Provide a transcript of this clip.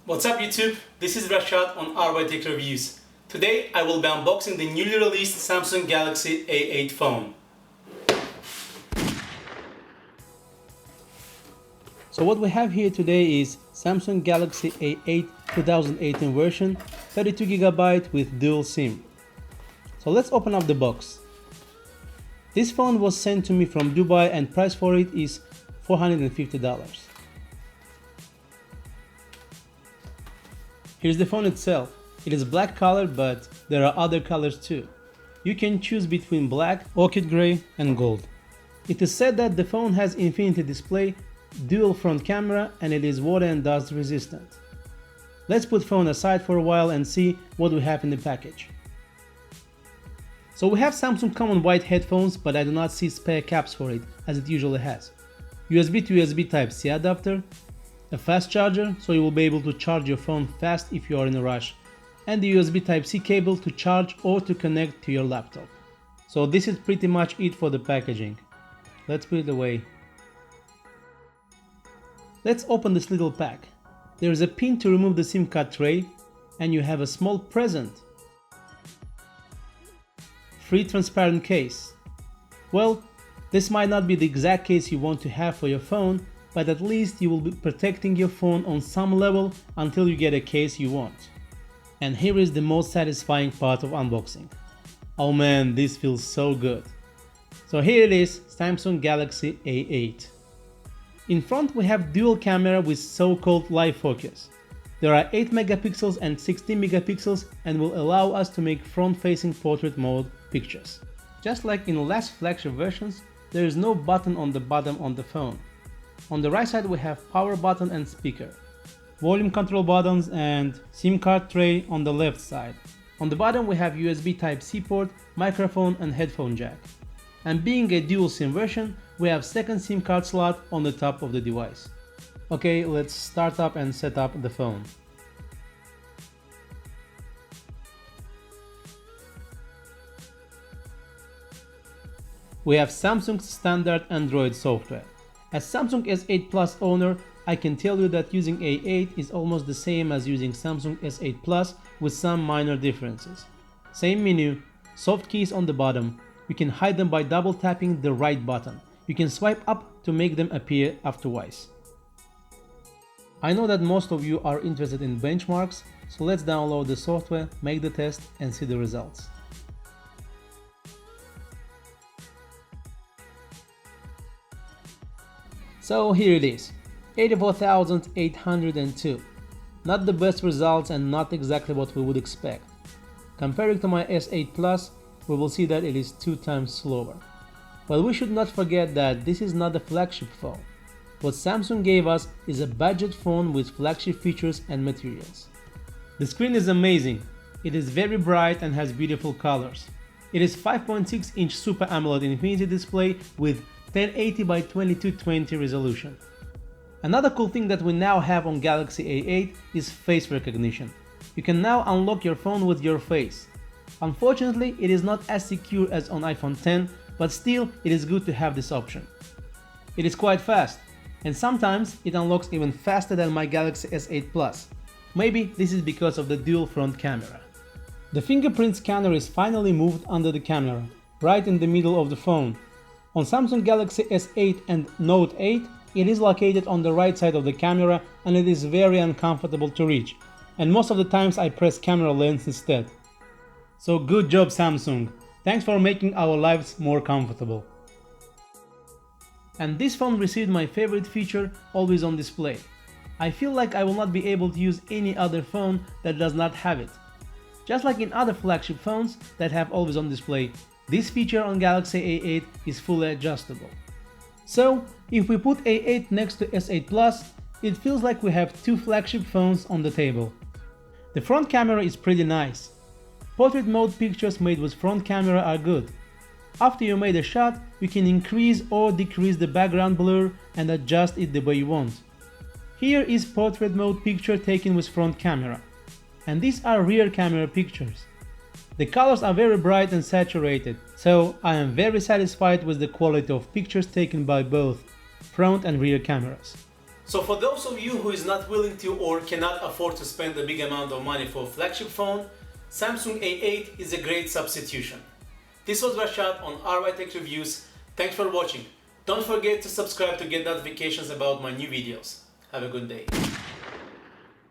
What's up YouTube? This is Rashad on RY Tech Reviews. Today I will be unboxing the newly released Samsung Galaxy A8 phone. So what we have here today is Samsung Galaxy A8 2018 version, 32GB with dual SIM. So let's open up the box. This phone was sent to me from Dubai and price for it is $450. Here's the phone itself. It is black color, but there are other colors too. You can choose between black, orchid gray and gold. It is said that the phone has infinity display, dual front camera and it is water and dust resistant. Let's put phone aside for a while and see what we have in the package. So we have Samsung common white headphones, but I do not see spare caps for it as it usually has. USB to USB Type-C adapter, a fast charger so you will be able to charge your phone fast if you are in a rush, and the USB Type-C cable to charge or to connect to your laptop. So this is pretty much it for the packaging. Let's put it away. Let's open this little pack. There is a pin to remove the SIM card tray and you have a small present. Free transparent case. Well, this might not be the exact case you want to have for your phone, but at least you will be protecting your phone on some level until you get a case you want. And here is the most satisfying part of unboxing. Oh man, this feels so good. So here it is, Samsung Galaxy A8. In front we have dual camera with so-called live focus. There are 8 megapixels and 16 megapixels and will allow us to make front-facing portrait mode pictures. Just like in the last flagship versions, there is no button on the bottom on the phone. On the right side we have power button and speaker, volume control buttons and SIM card tray on the left side. On the bottom we have USB Type-C port, microphone and headphone jack. And being a dual SIM version, we have second SIM card slot on the top of the device. Okay, let's start up and set up the phone. We have Samsung's standard Android software. As Samsung S8 Plus owner, I can tell you that using A8 is almost the same as using Samsung S8 Plus with some minor differences. Same menu, soft keys on the bottom. You can hide them by double tapping the right button. You can swipe up to make them appear afterwards. I know that most of you are interested in benchmarks, so let's download the software, make the test and see the results. So here it is, 84,802. Not the best results and not exactly what we would expect. Comparing to my S8 Plus, we will see that it is 2 times slower. Well, we should not forget that this is not a flagship phone. What Samsung gave us is a budget phone with flagship features and materials. The screen is amazing. It is very bright and has beautiful colors. It is 5.6-inch Super AMOLED Infinity display with 1080 by 2220 resolution. Another cool thing that we now have on Galaxy A8 is face recognition. You can now unlock your phone with your face. Unfortunately, it is not as secure as on iPhone X, but still it is good to have this option. It is quite fast, and sometimes it unlocks even faster than my Galaxy S8 Plus. Maybe this is because of the dual front camera. The fingerprint scanner is finally moved under the camera, right in the middle of the phone. On Samsung Galaxy S8 and Note 8, it is located on the right side of the camera and it is very uncomfortable to reach, and most of the times I press camera lens instead. So good job Samsung, thanks for making our lives more comfortable. And this phone received my favorite feature, always on display. I feel like I will not be able to use any other phone that does not have it. Just like in other flagship phones that have always on display, this feature on Galaxy A8 is fully adjustable. So, if we put A8 next to S8 Plus, it feels like we have 2 flagship phones on the table. The front camera is pretty nice. Portrait mode pictures made with front camera are good. After you made a shot, you can increase or decrease the background blur and adjust it the way you want. Here is portrait mode picture taken with front camera. And these are rear camera pictures. The colors are very bright and saturated, so I am very satisfied with the quality of pictures taken by both front and rear cameras. So for those of you who is not willing to or cannot afford to spend a big amount of money for a flagship phone, Samsung A8 is a great substitution. This was Rashad on RY Tech Reviews. Thanks for watching. Don't forget to subscribe to get notifications about my new videos. Have a good day.